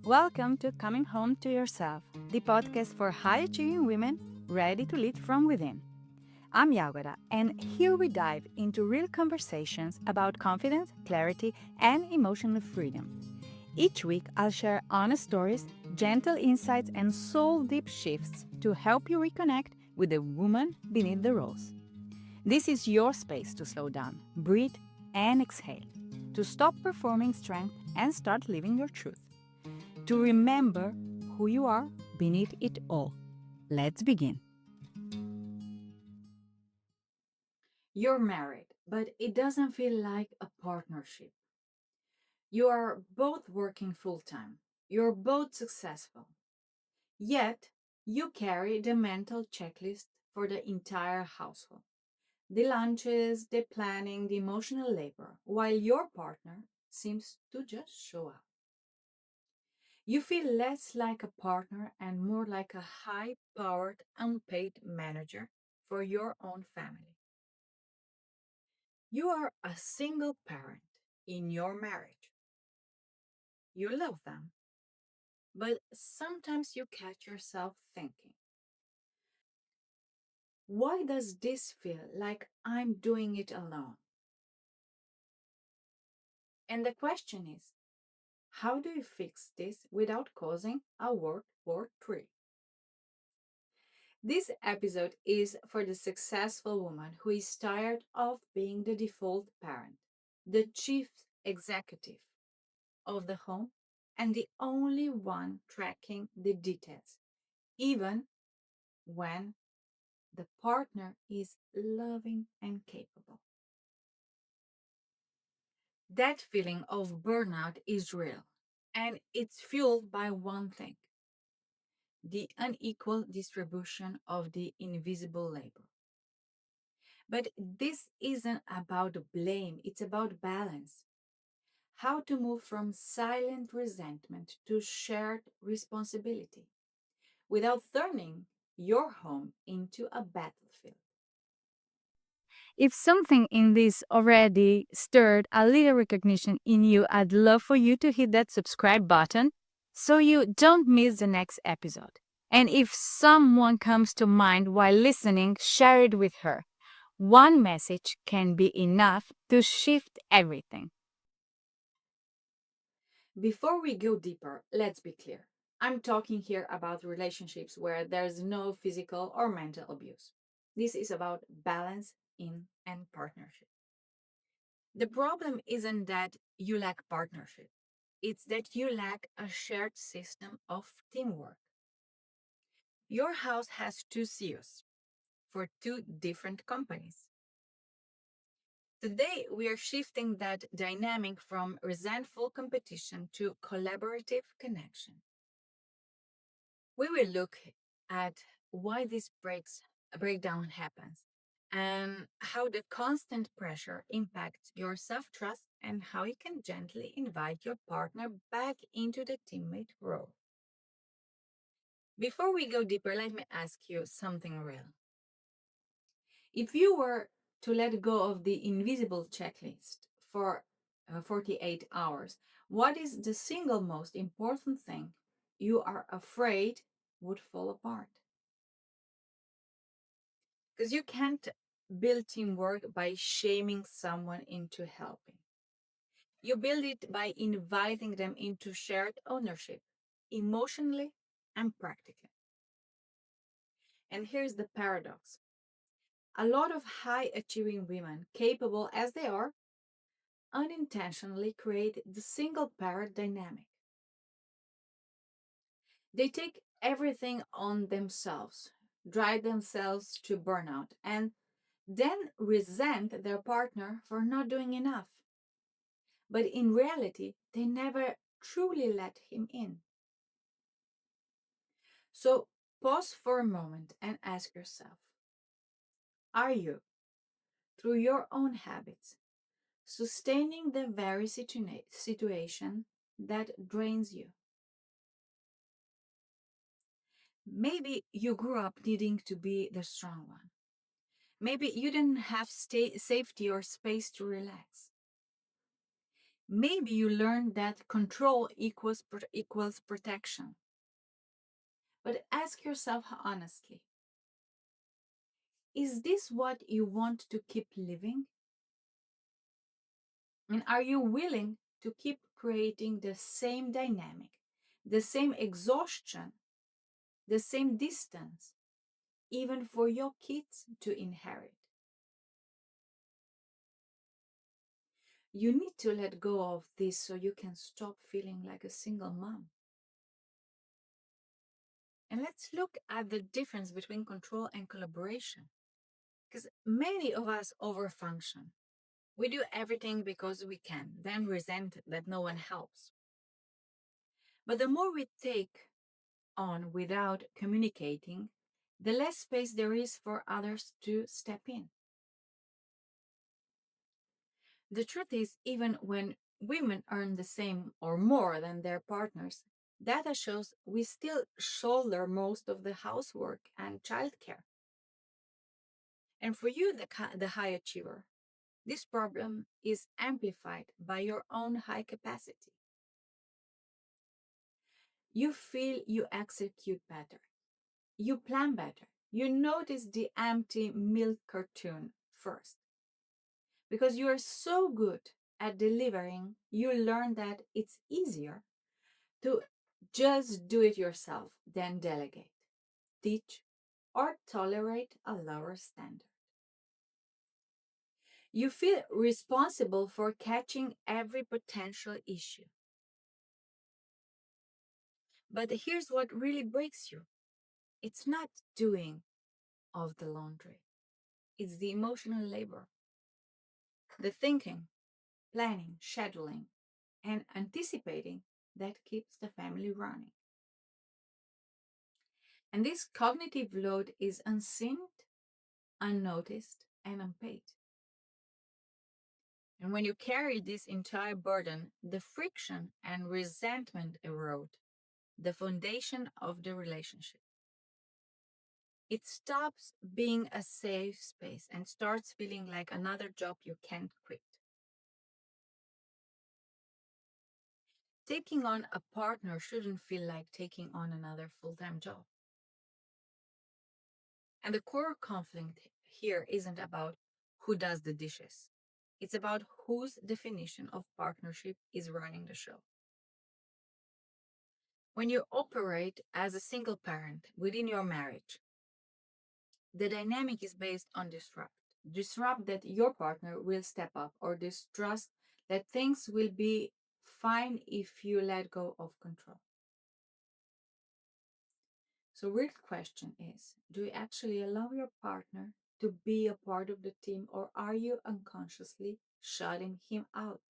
Welcome to Coming Home to Yourself, the podcast for high achieving women ready to lead from within. I'm Yagoda, and here we dive into real conversations about confidence, clarity, and emotional freedom. Each week, I'll share honest stories, gentle insights, and soul deep shifts to help you reconnect with the woman beneath the roles. This is your space to slow down, breathe, and exhale, to stop performing strength and start living your truth, to remember who you are beneath it all. Let's begin. You're married, but it doesn't feel like a partnership. You are both working full time. You're both successful. Yet, you carry the mental checklist for the entire household. The lunches, the planning, the emotional labor, while your partner seems to just show up. You feel less like a partner and more like a high powered, unpaid manager for your own family. You are a single parent in your marriage. You love them, but sometimes you catch yourself thinking, why does this feel like I'm doing it alone? And the question is, how do you fix this without causing a World War III? This episode is for the successful woman who is tired of being the default parent, the chief executive of the home, and the only one tracking the details, even when the partner is loving and capable. That feeling of burnout is real, and it's fueled by one thing: the unequal distribution of the invisible labor. But this isn't about blame, it's about balance. How to move from silent resentment to shared responsibility without turning your home into a battlefield. If something in this already stirred a little recognition in you, I'd love for you to hit that subscribe button so you don't miss the next episode. And if someone comes to mind while listening, share it with her. One message can be enough to shift everything. Before we go deeper, let's be clear. I'm talking here about relationships where there's no physical or mental abuse. This is about balance in and partnership. The problem isn't that you lack partnership, it's that you lack a shared system of teamwork. Your house has two CEOs for two different companies. Today, we are shifting that dynamic from resentful competition to collaborative connection. We will look at why this breakdown happens and how the constant pressure impacts your self-trust and how you can gently invite your partner back into the teammate role. Before we go deeper, let me ask you something real. If you were to let go of the invisible checklist for 48 hours, what is the single most important thing you are afraid would fall apart? Because you can't build teamwork by shaming someone into helping. You build it by inviting them into shared ownership, emotionally and practically. And here's the paradox: a lot of high achieving women, capable as they are, unintentionally create the single parent dynamic. They take everything on themselves, drive themselves to burnout, and then resent their partner for not doing enough. But in reality, they never truly let him in. So pause for a moment and ask yourself, are you, through your own habits, sustaining the very situation that drains you? Maybe you grew up needing to be the strong one. Maybe you didn't have safety or space to relax. Maybe you learned that control equals protection. But ask yourself honestly, is this what you want to keep living? And are you willing to keep creating the same dynamic, the same exhaustion, the same distance, even for your kids to inherit? You need to let go of this so you can stop feeling like a single mom. And let's look at the difference between control and collaboration. Because many of us overfunction. We do everything because we can, then resent that no one helps. But the more we take on without communicating, the less space there is for others to step in. The truth is, even when women earn the same or more than their partners, data shows we still shoulder most of the housework and childcare. And for you, the high achiever, this problem is amplified by your own high capacity. You feel you execute better, you plan better, you notice the empty milk cartoon first. Because you are so good at delivering, you learn that it's easier to just do it yourself than delegate, teach, or tolerate a lower standard. You feel responsible for catching every potential issue. But here's what really breaks you, it's not doing of the laundry, it's the emotional labor, the thinking, planning, scheduling, and anticipating that keeps the family running. And this cognitive load is unseen, unnoticed, and unpaid. And when you carry this entire burden, the friction and resentment erode the foundation of the relationship. It stops being a safe space and starts feeling like another job you can't quit. Taking on a partner shouldn't feel like taking on another full time job. And the core conflict here isn't about who does the dishes, it's about whose definition of partnership is running the show. When you operate as a single parent within your marriage, the dynamic is based on disrupt. Disrupt that your partner will step up, or distrust that things will be fine if you let go of control. So, real question is, do you actually allow your partner to be a part of the team, or are you unconsciously shutting him out?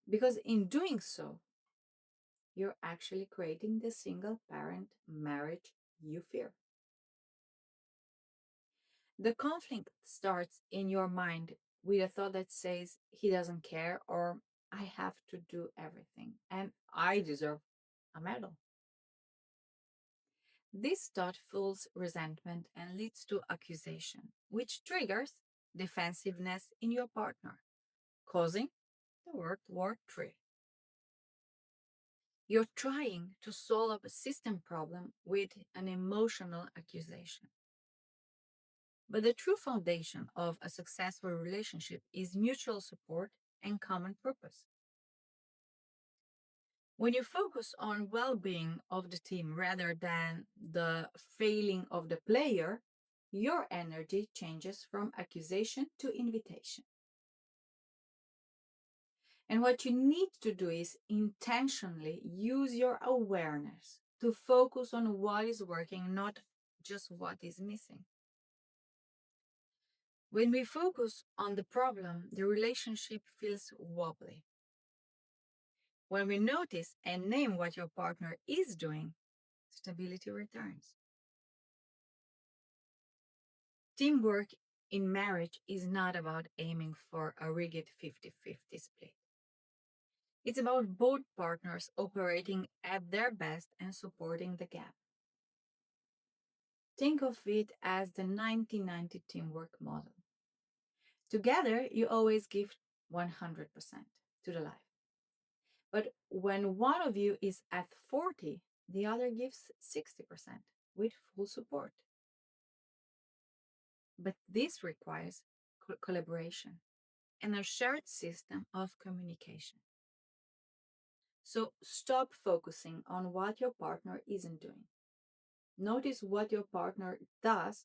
Because in doing so, you're actually creating the single parent marriage you fear. The conflict starts in your mind with a thought that says, he doesn't care, or I have to do everything, and I deserve a medal. This thought fuels resentment and leads to accusation, which triggers defensiveness in your partner, causing the World War III. You're trying to solve a system problem with an emotional accusation. But the true foundation of a successful relationship is mutual support and common purpose. When you focus on well-being of the team rather than the failing of the player, your energy changes from accusation to invitation. And what you need to do is intentionally use your awareness to focus on what is working, not just what is missing. When we focus on the problem, the relationship feels wobbly. When we notice and name what your partner is doing, stability returns. Teamwork in marriage is not about aiming for a rigid 50-50 split. It's about both partners operating at their best and supporting the gap. Think of it as the 1990 teamwork model. Together, you always give 100%. to the life. But when one of you is at 40, the other gives 60% with full support. But this requires collaboration and a shared system of communication. So stop focusing on what your partner isn't doing. Notice what your partner does,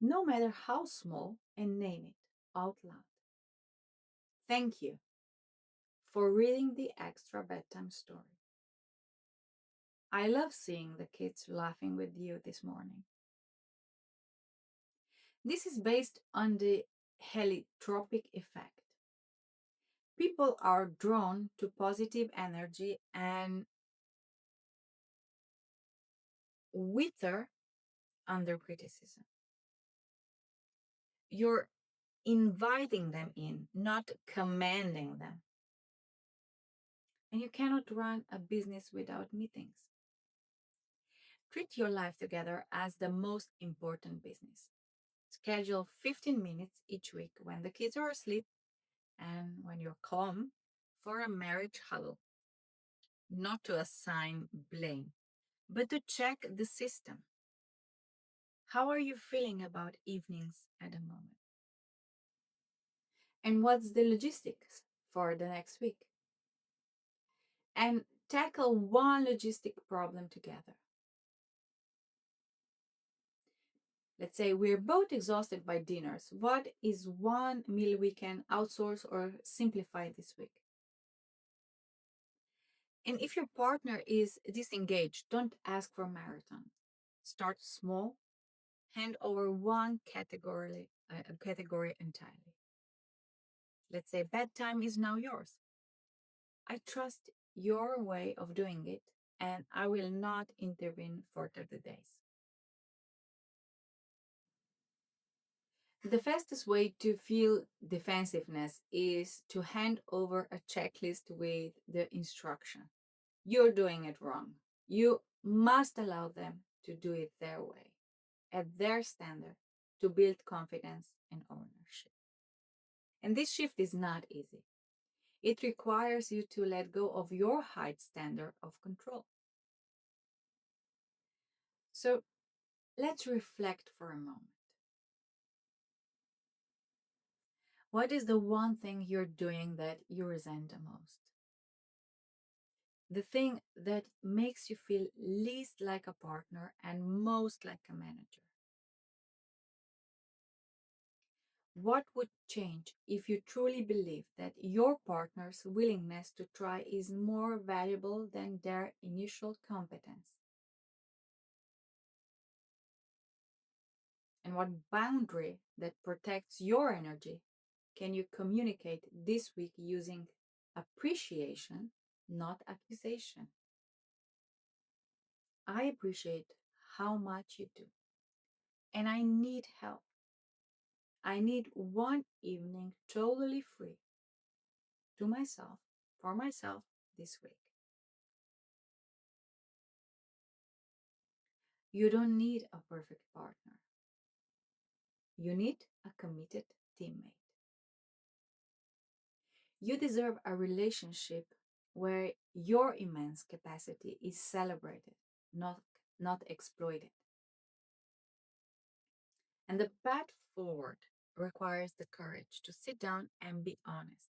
no matter how small, and name it out loud. Thank you for reading the extra bedtime story. I love seeing the kids laughing with you this morning. This is based on the heliotropic effect. People are drawn to positive energy and wither under criticism. You're inviting them in, not commanding them. And you cannot run a business without meetings. Treat your life together as the most important business. Schedule 15 minutes each week when the kids are asleep and when you're calm for a marriage huddle. Not to assign blame, but to check the system. How are you feeling about evenings at the moment? And what's the logistics for the next week? And tackle one logistic problem together. Let's say we're both exhausted by dinners. What is one meal we can outsource or simplify this week? And if your partner is disengaged, don't ask for marathon. Start small, hand over one category entirely. Let's say bedtime is now yours. I trust your way of doing it, and I will not intervene for 30 days. The fastest way to feel defensiveness is to hand over a checklist with the instruction. You're doing it wrong. You must allow them to do it their way, at their standard, to build confidence and ownership. And this shift is not easy. It requires you to let go of your high standard of control. So let's reflect for a moment. What is the one thing you're doing that you resent the most? The thing that makes you feel least like a partner and most like a manager? What would change if you truly believe that your partner's willingness to try is more valuable than their initial competence? And what boundary that protects your energy can you communicate this week using appreciation, not accusation? I appreciate how much you do, and I need help. I need one evening totally free to myself, for myself this week. You don't need a perfect partner. You need a committed teammate. You deserve a relationship where your immense capacity is celebrated, not exploited. And the path forward requires the courage to sit down and be honest.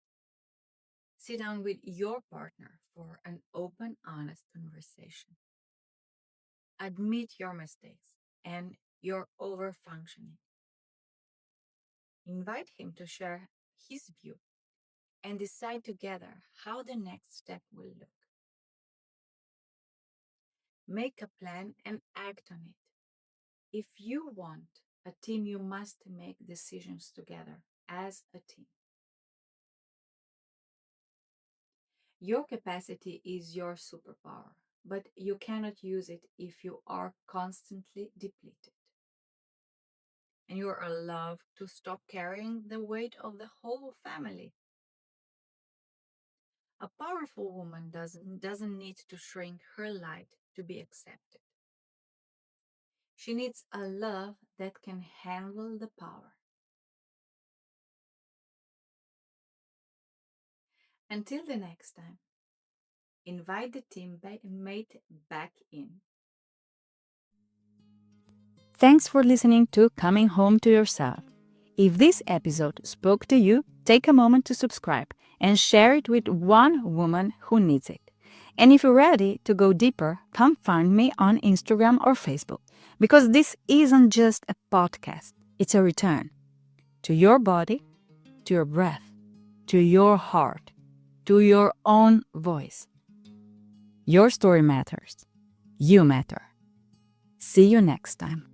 Sit down with your partner for an open, honest conversation. Admit your mistakes and your overfunctioning. Invite him to share his view and decide together how the next step will look. Make a plan and act on it. If you want a team, you must make decisions together as a team. Your capacity is your superpower, but you cannot use it if you are constantly depleted. And you are allowed to stop carrying the weight of the whole family. A powerful woman doesn't need to shrink her light to be accepted. She needs a love that can handle the power. Until the next time, invite the teammate back in. Thanks for listening to Coming Home to Yourself. If this episode spoke to you, take a moment to subscribe and share it with one woman who needs it. And if you're ready to go deeper, come find me on Instagram or Facebook, because this isn't just a podcast, it's a return to your body, to your breath, to your heart, to your own voice. Your story matters. You matter. See you next time.